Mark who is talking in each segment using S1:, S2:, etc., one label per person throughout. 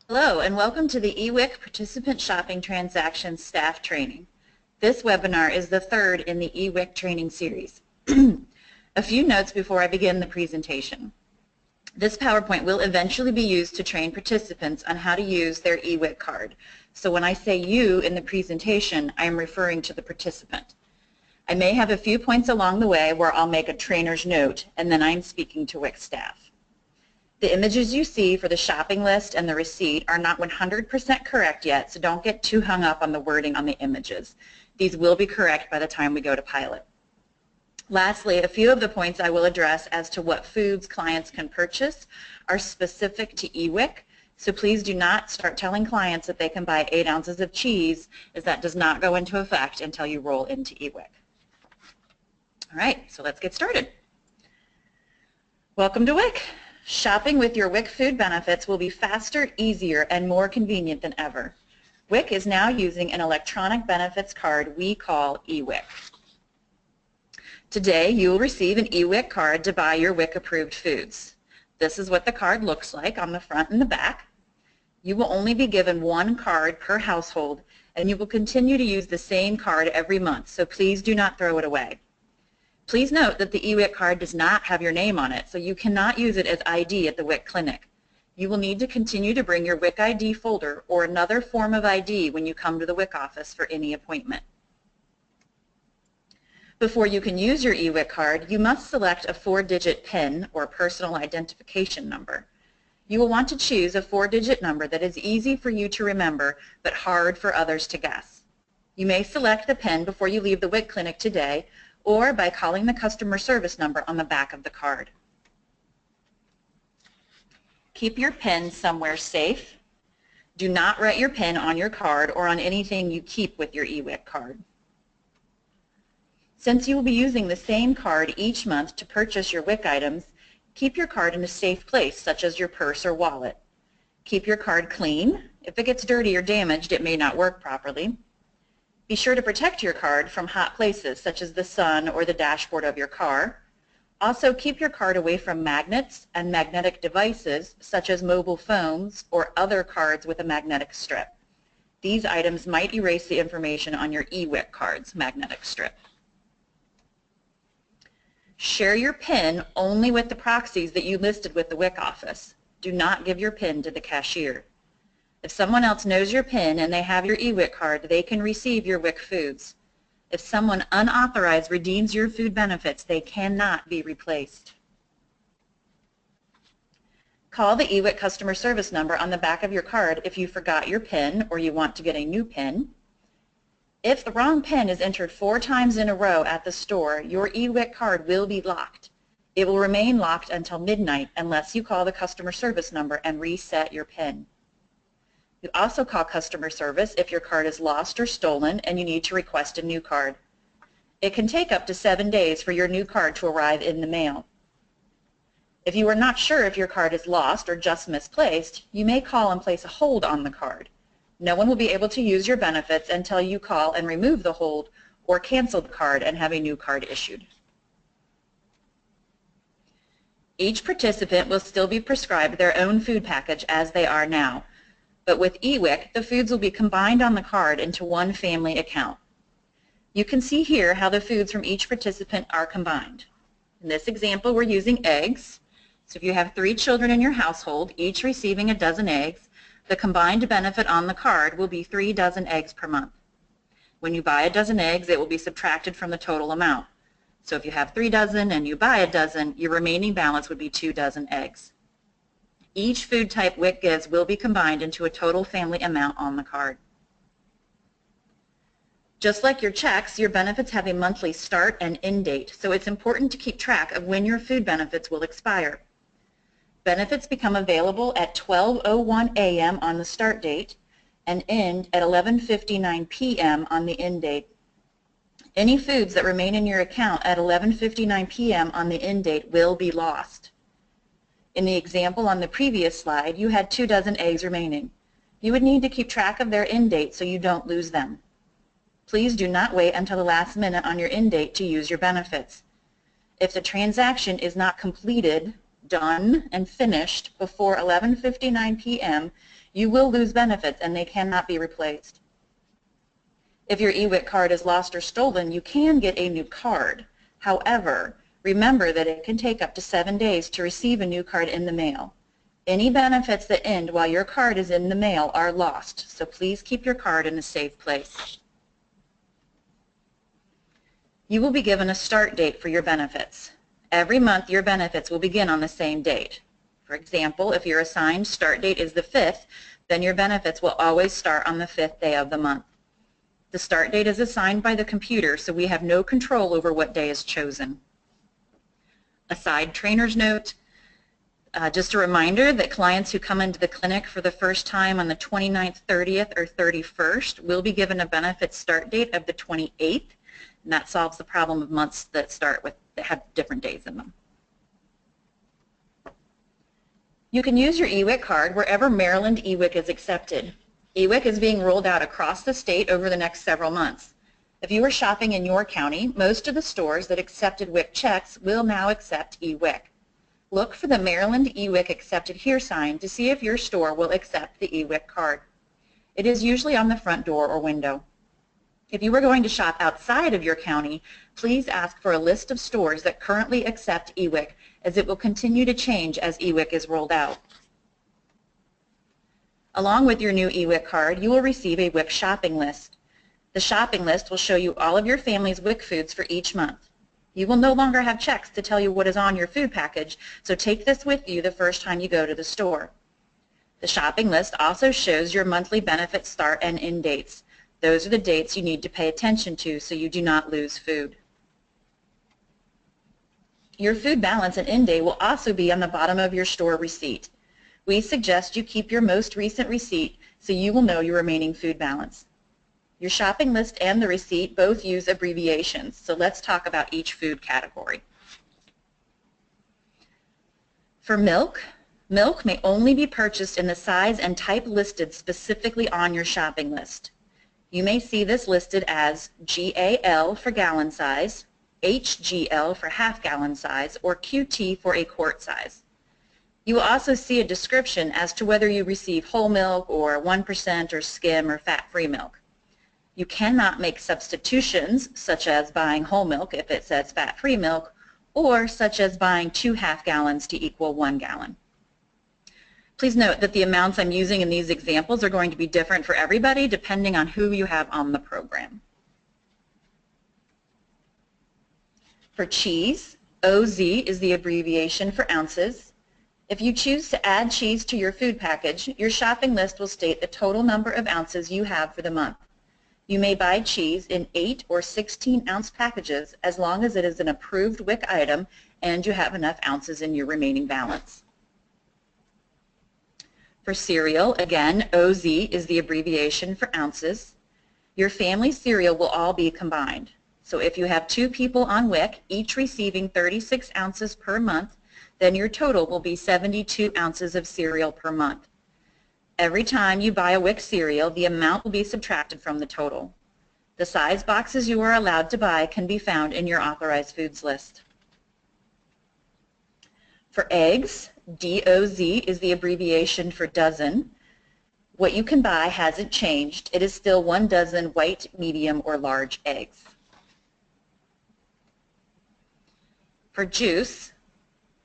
S1: Hello and welcome to the eWIC Participant Shopping Transactions Staff Training. This webinar is the third in the eWIC training series. A few notes before I begin the presentation. This PowerPoint will eventually be used to train participants on how to use their eWIC card. So when I say you in the presentation, I am referring to the participant. I may have a few points along the way where I'll make a trainer's note and then I'm speaking to WIC staff. The images you see for the shopping list and the receipt are not 100% correct yet, so don't get too hung up on the wording on the images. These will be correct by the time we go to pilot. Lastly, a few of the points I will address as to what foods clients can purchase are specific to eWIC, so please do not start telling clients that they can buy 8 ounces of cheese, as that does not go into effect until you roll into eWIC. All right, so let's get started. Welcome to WIC. Shopping with your WIC food benefits will be faster, easier, and more convenient than ever. WIC is now using an electronic benefits card we call eWIC. Today, you will receive an eWIC card to buy your WIC-approved foods. This is what the card looks like on the front and the back. You will only be given one card per household, and you will continue to use the same card every month, so please do not throw it away. Please note that the eWIC card does not have your name on it, so you cannot use it as ID at the WIC clinic. You will need to continue to bring your WIC ID folder or another form of ID when you come to the WIC office for any appointment. Before you can use your eWIC card, you must select a 4-digit PIN or personal identification number. You will want to choose a 4-digit number that is easy for you to remember but hard for others to guess. You may select the PIN before you leave the WIC clinic today, or by calling the customer service number on the back of the card. Keep your PIN somewhere safe. Do not write your PIN on your card or on anything you keep with your eWIC card. Since you will be using the same card each month to purchase your WIC items, keep your card in a safe place, such as your purse or wallet. Keep your card clean. If it gets dirty or damaged, it may not work properly. Be sure to protect your card from hot places such as the sun or the dashboard of your car. Also, keep your card away from magnets and magnetic devices such as mobile phones or other cards with a magnetic strip. These items might erase the information on your eWIC card's magnetic strip. Share your PIN only with the proxies that you listed with the WIC office. Do not give your PIN to the cashier. If someone else knows your PIN and they have your eWIC card, they can receive your WIC foods. If someone unauthorized redeems your food benefits, they cannot be replaced. Call the eWIC customer service number on the back of your card if you forgot your PIN or you want to get a new PIN. If the wrong PIN is entered 4 times in a row at the store, your eWIC card will be locked. It will remain locked until midnight unless you call the customer service number and reset your PIN. You also call customer service if your card is lost or stolen and you need to request a new card. It can take up to 7 days for your new card to arrive in the mail. If you are not sure if your card is lost or just misplaced, you may call and place a hold on the card. No one will be able to use your benefits until you call and remove the hold or cancel the card and have a new card issued. Each participant will still be prescribed their own food package as they are now. But with eWIC, the foods will be combined on the card into one family account. You can see here how the foods from each participant are combined. In this example, we're using eggs. So if you have 3 children in your household, each receiving a dozen eggs, the combined benefit on the card will be 3 dozen eggs per month. When you buy a dozen eggs, it will be subtracted from the total amount. So if you have 3 dozen and you buy a dozen, your remaining balance would be 2 dozen eggs. Each food type WIC gives will be combined into a total family amount on the card. Just like your checks, your benefits have a monthly start and end date, so it's important to keep track of when your food benefits will expire. Benefits become available at 12:01 a.m. on the start date and end at 11:59 p.m. on the end date. Any foods that remain in your account at 11:59 p.m. on the end date will be lost. In the example on the previous slide, you had 2 dozen eggs remaining. You would need to keep track of their end date so you don't lose them. Please do not wait until the last minute on your end date to use your benefits. If the transaction is not completed, done, and finished before 11:59 p.m., You will lose benefits and they cannot be replaced. If your eWIC card is lost or stolen, you can get a new card. However, remember that it can take up to 7 days to receive a new card in the mail. Any benefits that end while your card is in the mail are lost, so please keep your card in a safe place. You will be given a start date for your benefits. Every month your benefits will begin on the same date. For example, if your assigned start date is the 5th, then your benefits will always start on the 5th day of the month. The start date is assigned by the computer, so we have no control over what day is chosen. A side trainer's note, just a reminder that clients who come into the clinic for the first time on the 29th, 30th, or 31st will be given a benefit start date of the 28th, and that solves the problem of months that have different days in them. You can use your eWIC card wherever Maryland eWIC is accepted. eWIC is being rolled out across the state over the next several months. If you are shopping in your county, most of the stores that accepted WIC checks will now accept eWIC. Look for the Maryland eWIC accepted here sign to see if your store will accept the eWIC card. It is usually on the front door or window. If you are going to shop outside of your county, please ask for a list of stores that currently accept eWIC, as it will continue to change as eWIC is rolled out. Along with your new eWIC card, you will receive a WIC shopping list. The shopping list will show you all of your family's WIC foods for each month. You will no longer have checks to tell you what is on your food package, so take this with you the first time you go to the store. The shopping list also shows your monthly benefit start and end dates. Those are the dates you need to pay attention to so you do not lose food. Your food balance and end date will also be on the bottom of your store receipt. We suggest you keep your most recent receipt so you will know your remaining food balance. Your shopping list and the receipt both use abbreviations, so let's talk about each food category. For milk, milk may only be purchased in the size and type listed specifically on your shopping list. You may see this listed as GAL for gallon size, HGL for half gallon size, or QT for a quart size. You will also see a description as to whether you receive whole milk or 1% or skim or fat-free milk. You cannot make substitutions, such as buying whole milk if it says fat-free milk, or such as buying 2 half gallons to equal 1 gallon. Please note that the amounts I'm using in these examples are going to be different for everybody depending on who you have on the program. For cheese, OZ is the abbreviation for ounces. If you choose to add cheese to your food package, your shopping list will state the total number of ounces you have for the month. You may buy cheese in 8 or 16-ounce packages as long as it is an approved WIC item and you have enough ounces in your remaining balance. For cereal, again, OZ is the abbreviation for ounces. Your family cereal will all be combined. So if you have 2 people on WIC, each receiving 36 ounces per month, then your total will be 72 ounces of cereal per month. Every time you buy a WIC cereal, the amount will be subtracted from the total. The size boxes you are allowed to buy can be found in your authorized foods list. For eggs, DOZ is the abbreviation for dozen. What you can buy hasn't changed. It is still 1 dozen white, medium, or large eggs. For juice,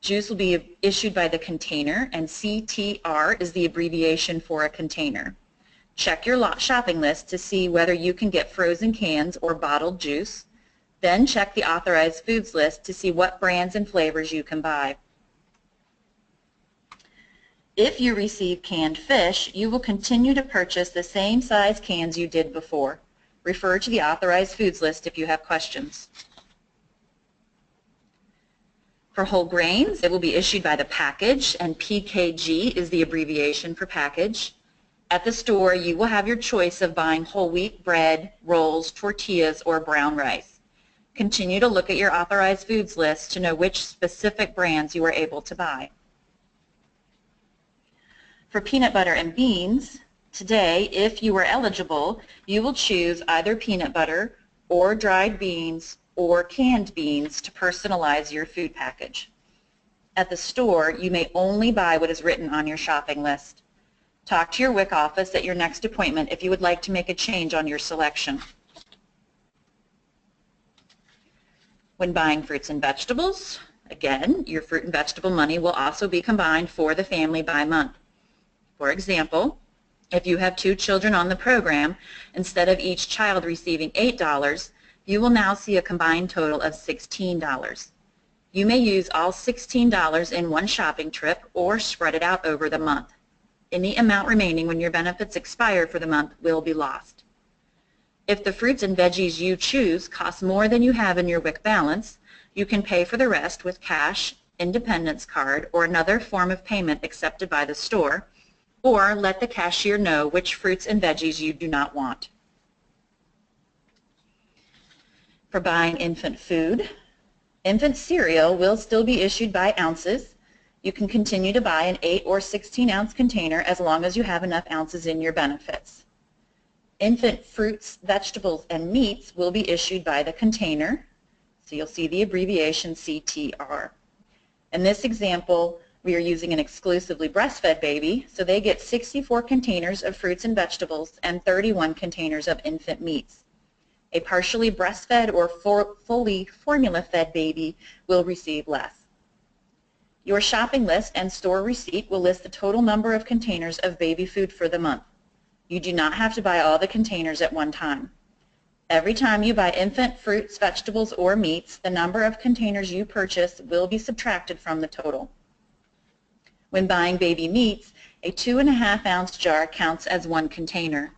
S1: juice will be issued by the container, and CTR is the abbreviation for a container. Check your shopping list to see whether you can get frozen cans or bottled juice. Then check the authorized foods list to see what brands and flavors you can buy. If you receive canned fish, you will continue to purchase the same size cans you did before. Refer to the authorized foods list if you have questions. For whole grains, it will be issued by the package, and PKG is the abbreviation for package. At the store, you will have your choice of buying whole wheat bread, rolls, tortillas, or brown rice. Continue to look at your authorized foods list to know which specific brands you are able to buy. For peanut butter and beans, today, if you are eligible, you will choose either peanut butter or dried beans or canned beans to personalize your food package. At the store, you may only buy what is written on your shopping list. Talk to your WIC office at your next appointment if you would like to make a change on your selection. When buying fruits and vegetables, again, your fruit and vegetable money will also be combined for the family by month. For example, if you have 2 children on the program, instead of each child receiving $8, you will now see a combined total of $16. You may use all $16 in one shopping trip or spread it out over the month. Any amount remaining when your benefits expire for the month will be lost. If the fruits and veggies you choose cost more than you have in your WIC balance, you can pay for the rest with cash, independence card, or another form of payment accepted by the store, or let the cashier know which fruits and veggies you do not want. For buying infant food, infant cereal will still be issued by ounces. You can continue to buy an 8 or 16-ounce container as long as you have enough ounces in your benefits. Infant fruits, vegetables, and meats will be issued by the container, so you'll see the abbreviation CTR. In this example, we are using an exclusively breastfed baby, so they get 64 containers of fruits and vegetables and 31 containers of infant meats. A partially breastfed or fully formula-fed baby will receive less. Your shopping list and store receipt will list the total number of containers of baby food for the month. You do not have to buy all the containers at one time. Every time you buy infant fruits, vegetables, or meats, the number of containers you purchase will be subtracted from the total. When buying baby meats, a 2.5-ounce jar counts as 1 container.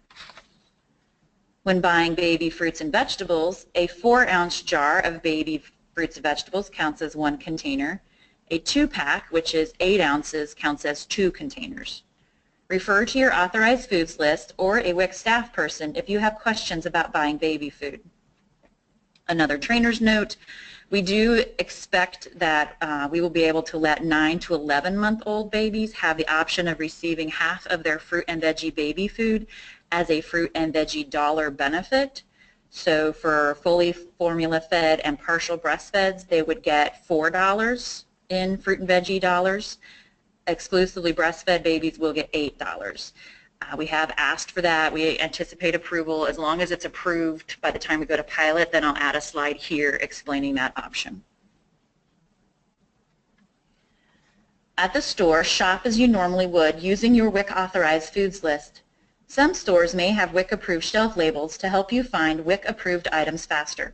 S1: When buying baby fruits and vegetables, a 4-ounce jar of baby fruits and vegetables counts as 1 container. A 2-pack, which is 8 ounces, counts as 2 containers. Refer to your authorized foods list or a WIC staff person if you have questions about buying baby food. Another trainer's note, we do expect that we will be able to let 9 to 11-month-old babies have the option of receiving half of their fruit and veggie baby food as a fruit and veggie dollar benefit. So for fully formula fed and partial breastfeds, they would get $4 in fruit and veggie dollars. Exclusively breastfed babies will get $8. We have asked for that. We anticipate approval. As long as it's approved by the time we go to pilot, then I'll add a slide here explaining that option. At the store, shop as you normally would using your WIC authorized foods list. Some stores may have WIC approved shelf labels to help you find WIC approved items faster.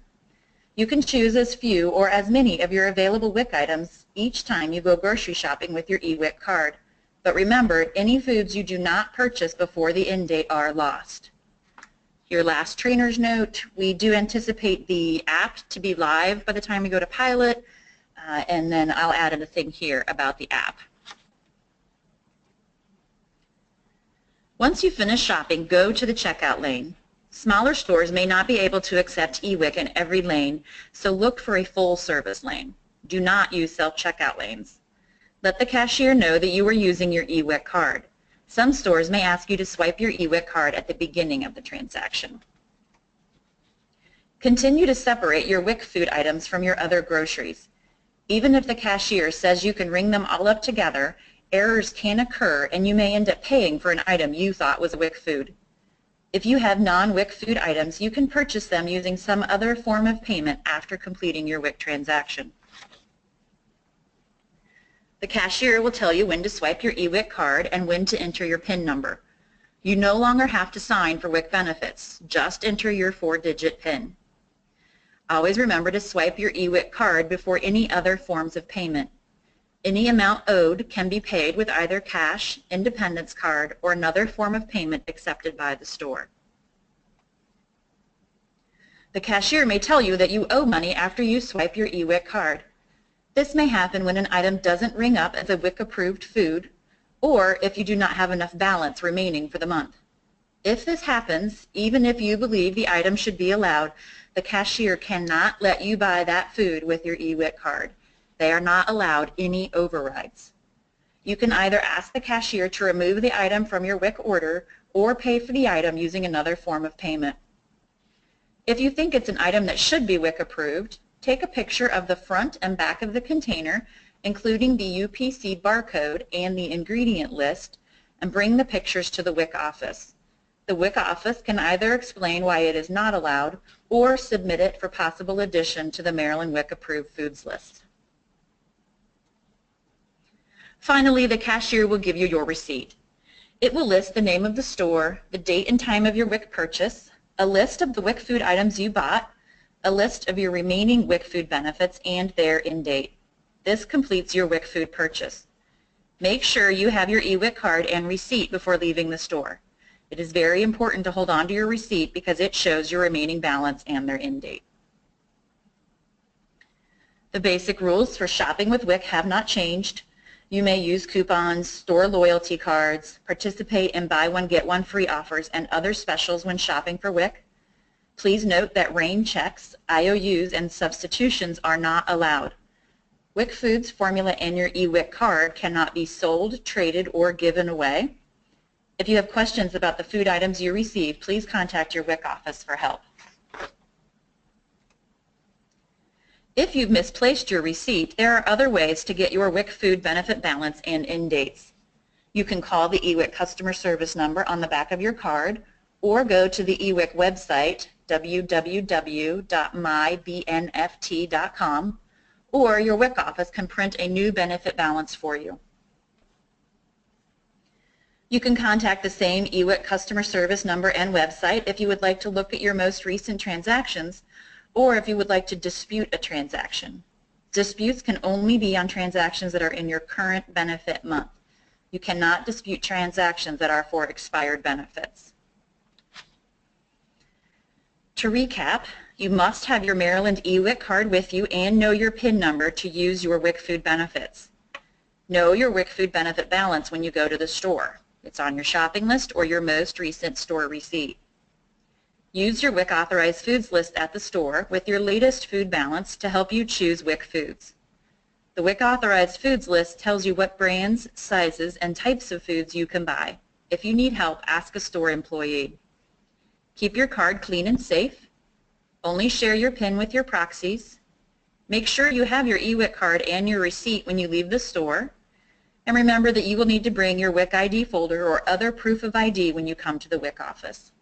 S1: You can choose as few or as many of your available WIC items each time you go grocery shopping with your eWIC card. But remember, any foods you do not purchase before the end date are lost. Your last trainer's note, we do anticipate the app to be live by the time we go to pilot, and then I'll add in a thing here about the app. Once you finish shopping, go to the checkout lane. Smaller stores may not be able to accept eWIC in every lane, so look for a full-service lane. Do not use self-checkout lanes. Let the cashier know that you are using your eWIC card. Some stores may ask you to swipe your eWIC card at the beginning of the transaction. Continue to separate your WIC food items from your other groceries. Even if the cashier says you can ring them all up together, errors can occur and you may end up paying for an item you thought was a WIC food. If you have non-WIC food items, you can purchase them using some other form of payment after completing your WIC transaction. The cashier will tell you when to swipe your eWIC card and when to enter your PIN number. You no longer have to sign for WIC benefits. Just enter your 4-digit PIN. Always remember to swipe your eWIC card before any other forms of payment. Any amount owed can be paid with either cash, independence card, or another form of payment accepted by the store. The cashier may tell you that you owe money after you swipe your eWIC card. This may happen when an item doesn't ring up as a WIC-approved food, or if you do not have enough balance remaining for the month. If this happens, even if you believe the item should be allowed, the cashier cannot let you buy that food with your eWIC card. They are not allowed any overrides. You can either ask the cashier to remove the item from your WIC order or pay for the item using another form of payment. If you think it's an item that should be WIC approved, take a picture of the front and back of the container, including the UPC barcode and the ingredient list, and bring the pictures to the WIC office. The WIC office can either explain why it is not allowed or submit it for possible addition to the Maryland WIC approved foods list. Finally, the cashier will give you your receipt. It will list the name of the store, the date and time of your WIC purchase, a list of the WIC food items you bought, a list of your remaining WIC food benefits, and their end date. This completes your WIC food purchase. Make sure you have your eWIC card and receipt before leaving the store. It is very important to hold on to your receipt because it shows your remaining balance and their end date. The basic rules for shopping with WIC have not changed. You may use coupons, store loyalty cards, participate in buy one get one free offers and other specials when shopping for WIC. Please note that rain checks, IOUs, and substitutions are not allowed. WIC Foods formula and your eWIC card cannot be sold, traded, or given away. If you have questions about the food items you receive, please contact your WIC office for help. If you've misplaced your receipt, there are other ways to get your WIC food benefit balance and end dates. You can call the eWIC customer service number on the back of your card or go to the eWIC website, www.mybnft.com, or your WIC office can print a new benefit balance for you. You can contact the same eWIC customer service number and website if you would like to look at your most recent transactions or if you would like to dispute a transaction. Disputes can only be on transactions that are in your current benefit month. You cannot dispute transactions that are for expired benefits. To recap, you must have your Maryland eWIC card with you and know your PIN number to use your WIC food benefits. Know your WIC food benefit balance when you go to the store. It's on your shopping list or your most recent store receipt. Use your WIC authorized foods list at the store with your latest food balance to help you choose WIC foods. The WIC authorized foods list tells you what brands, sizes, and types of foods you can buy. If you need help, ask a store employee. Keep your card clean and safe. Only share your PIN with your proxies. Make sure you have your eWIC card and your receipt when you leave the store. And remember that you will need to bring your WIC ID folder or other proof of ID when you come to the WIC office.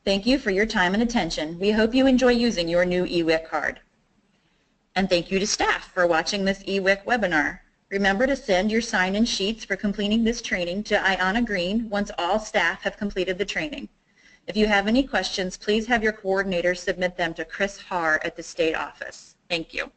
S1: Thank you for your time and attention. We hope you enjoy using your new eWIC card. And thank you to staff for watching this eWIC webinar. Remember to send your sign-in sheets for completing this training to Ayanna Green once all staff have completed the training. If you have any questions, please have your coordinator submit them to Chris Haar at the state office. Thank you.